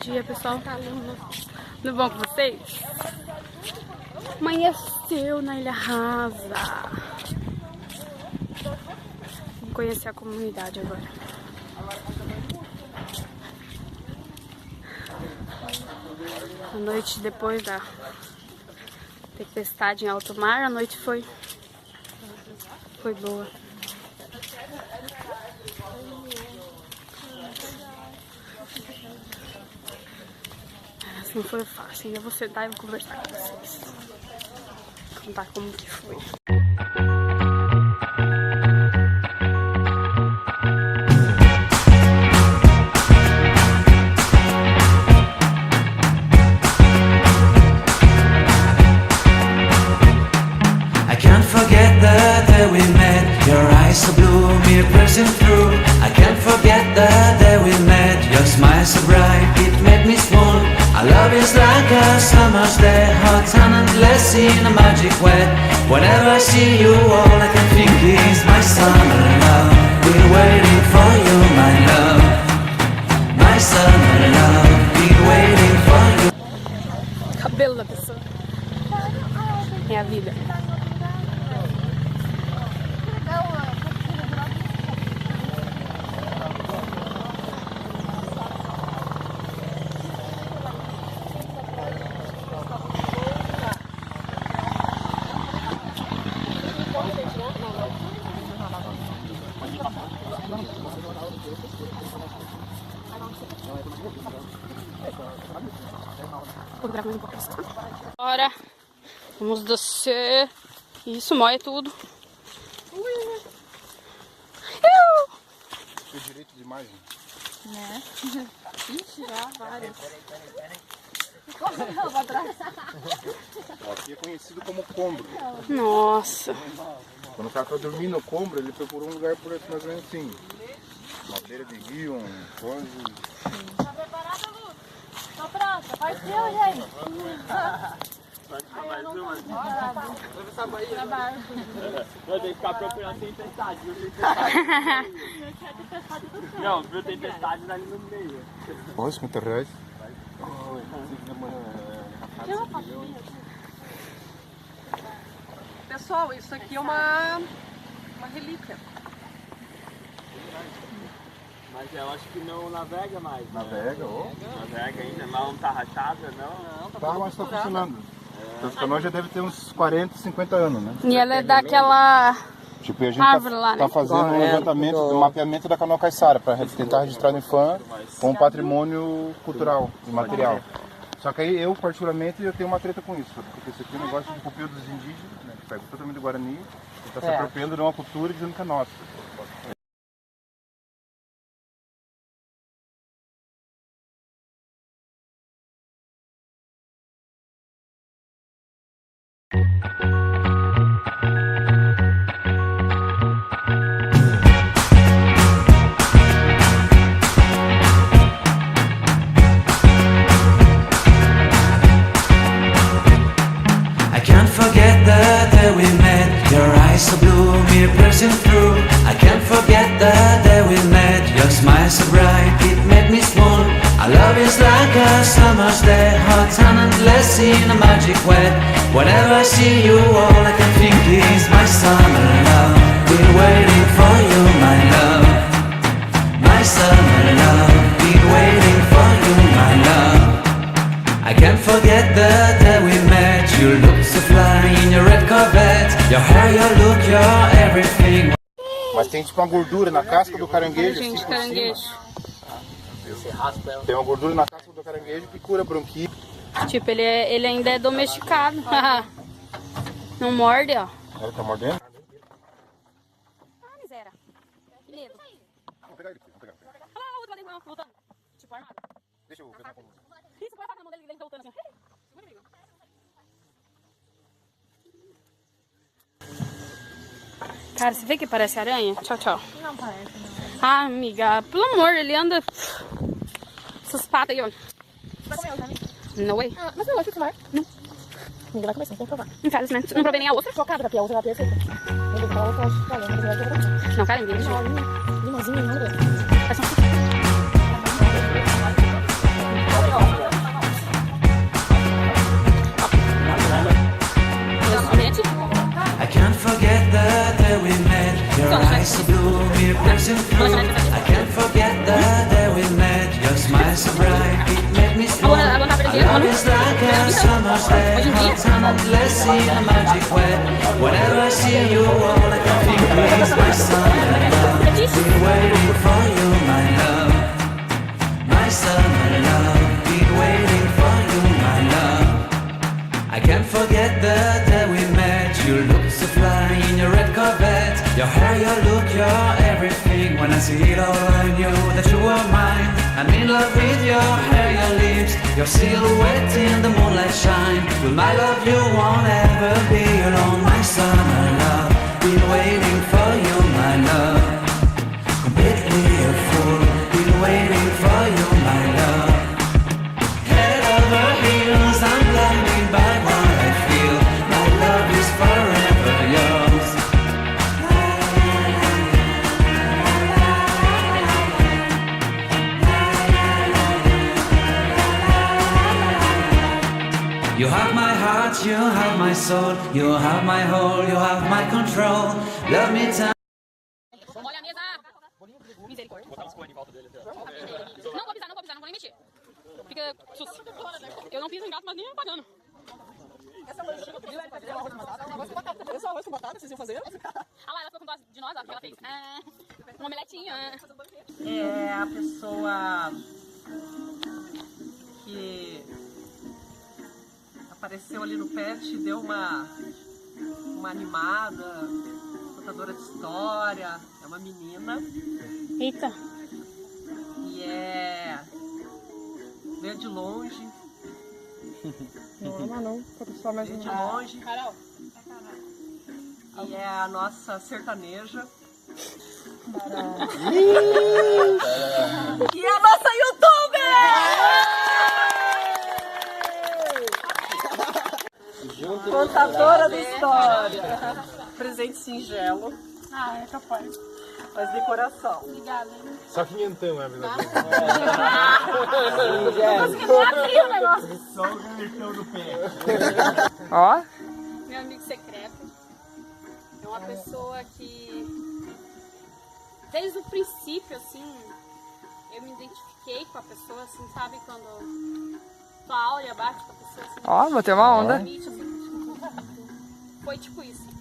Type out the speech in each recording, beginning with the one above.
dia, pessoal. Tudo bom com vocês? Amanheceu na Ilha Rasa. Vou conhecer a comunidade agora. A noite depois da tempestade em alto mar, a noite foi boa. Mas não foi fácil. Ainda vou sentar e vou conversar com vocês. Contar como que foi. We met, your eyes so blue, me pressing through. I can't forget the day we met, your smile so bright, it made me swoon. Our love is like a summer's day, hot and endless in a magic way. Whenever I see you, all I can think is my summer love. We're waiting for you, my love. My summer love, we're waiting for you. Cabelo da pessoa é a vida. Vou gravar um pouco. Agora vamos descer. Isso, moe tudo. Tem direito de imagem? Né? Ixi, já vários. Aqui é conhecido como combro. Nossa. Quando o cara tá dormindo no combro, ele procura um lugar por mais ou menos assim. Uma beira de rio, um cônjuge. Tá preparada, Lu? Tô pronta. Faz frio, gente. Mais uma. Eu tenho que ficar procurando tempestade, viu? Não, viu tempestade ali no meio. Olha, R$50. Pessoal, isso aqui é uma relíquia. Mas eu acho que não navega mais. Navega, ó. Navega ainda, mas não tá rachada, não? Não, Tá, mas tá funcionando. Essa canoa já deve ter uns 40, 50 anos, né? E ela é daquela Tipo, e a gente árvore lá, né? tá fazendo um levantamento, um mapeamento da canoa caiçara para tentar registrar no IFAM como patrimônio cultural e material. Só que aí eu, particularmente, eu tenho uma treta com isso, porque isso aqui é um negócio de cultura dos indígenas, né, que pega totalmente do Guarani, e está se apropriando de uma cultura dizendo que é nossa. So blue, me pressing through. I can't forget the day we met. Your smile so bright, it made me swoon. Our love is like a summer's day, hot and endless in a magic way. Whenever I see you, all I can think is my summer love. We're waiting for you, my love. My summer love, we're waiting for you, my love. I can't forget the day we met. You look so fly in your red Corvette. Your hair, your look, your everything. Mas tem tipo uma gordura na casca do caranguejo. gente, assim, caranguejo. Tem uma gordura na casca do caranguejo que cura bronquite. Tipo, ele ainda é domesticado. Não morde, ó. Ela tá mordendo? Ah, miséria. Que medo. Vamos pegar ele aqui, vamos pegar. Olha lá, a outra lá dentro, voltando. Tipo, armada. Deixa eu pegar com você. Isso, põe a faca na mão dele, ele tá voltando assim. Segura comigo. Cara, você vê que parece aranha? Tchau, tchau. Não parece, não. Ah, amiga, pelo amor, ele anda... Essas patas aí, ó. Vai comer outra, amiga? No way. Ah, mas eu gosto de fumar. Não. Amiga, vai comer sim, tem que provar. Infelizmente, não provei nem a outra. Focada, porque a outra é a perfeita. Eu vou falar outra, eu acho que olha, mas eu vou provar. Não, caranguejo. Limãozinho, não, Parece um... so blue, we're dancing through. I can't forget the day we met. Your smile so bright, it made me swoon. Our love is like a summer's day, hot and endless in a magic way. Whenever I see you, all I can think is my summer love. Been waiting for you, my love. My summer love, been waiting for you, my love. I can't forget the day we met. You look so fly in your red Corvette. Your hair, your look, your everything. When I see it all, I knew that you were mine. I'm in love with your hair, your lips, your silhouette in the moonlight shine. With my love, you won't ever be alone. My summer love, been waiting for you, my love. Completely a fool, been waiting for you, my love. Head over heels, I'm blinded by what I feel. My love is forever yours. You have my heart, you have my soul, you have my whole, you have my control. Love me time. Olha a mesa! Misericórdia. Não vou pisar, não vou nem mexer. Fica susto. Eu não piso em gato, mas nem pagando. Essa lanchinha eu só arroz com batata, vocês iam fazer? Ah lá, ela ficou com dó de nós, ó, porque ela fez um omeletinho. É a pessoa que apareceu ali no pet, deu uma animada, contadora de história, é uma menina. Eita. E veio de longe. Não ama não, só mais Veio de longe. Carol. E é a nossa sertaneja. E a nossa youtuber! Contadora da história. Presente singelo. Ah, é capaz. Mas de coração. Obrigada. Só quinhentão, é verdade. Só o quinhentão do pé. Ó. Meu amigo secreto. É uma pessoa que, desde o princípio, assim, eu me identifiquei com a pessoa, assim, sabe? Quando tua áurea bate com a pessoa, assim. Ó, botei uma onda. Foi tipo isso.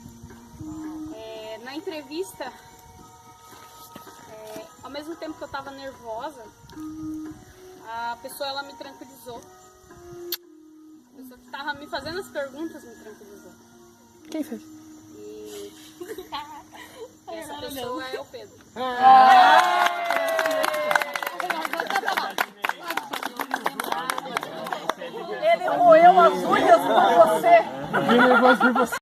Na entrevista, ao mesmo tempo que eu tava nervosa, a pessoa, ela me tranquilizou. A pessoa que tava me fazendo as perguntas me tranquilizou. Quem fez? E essa pessoa é o Pedro. Ele roeu as unhas por você. Eu vi nervoso por você.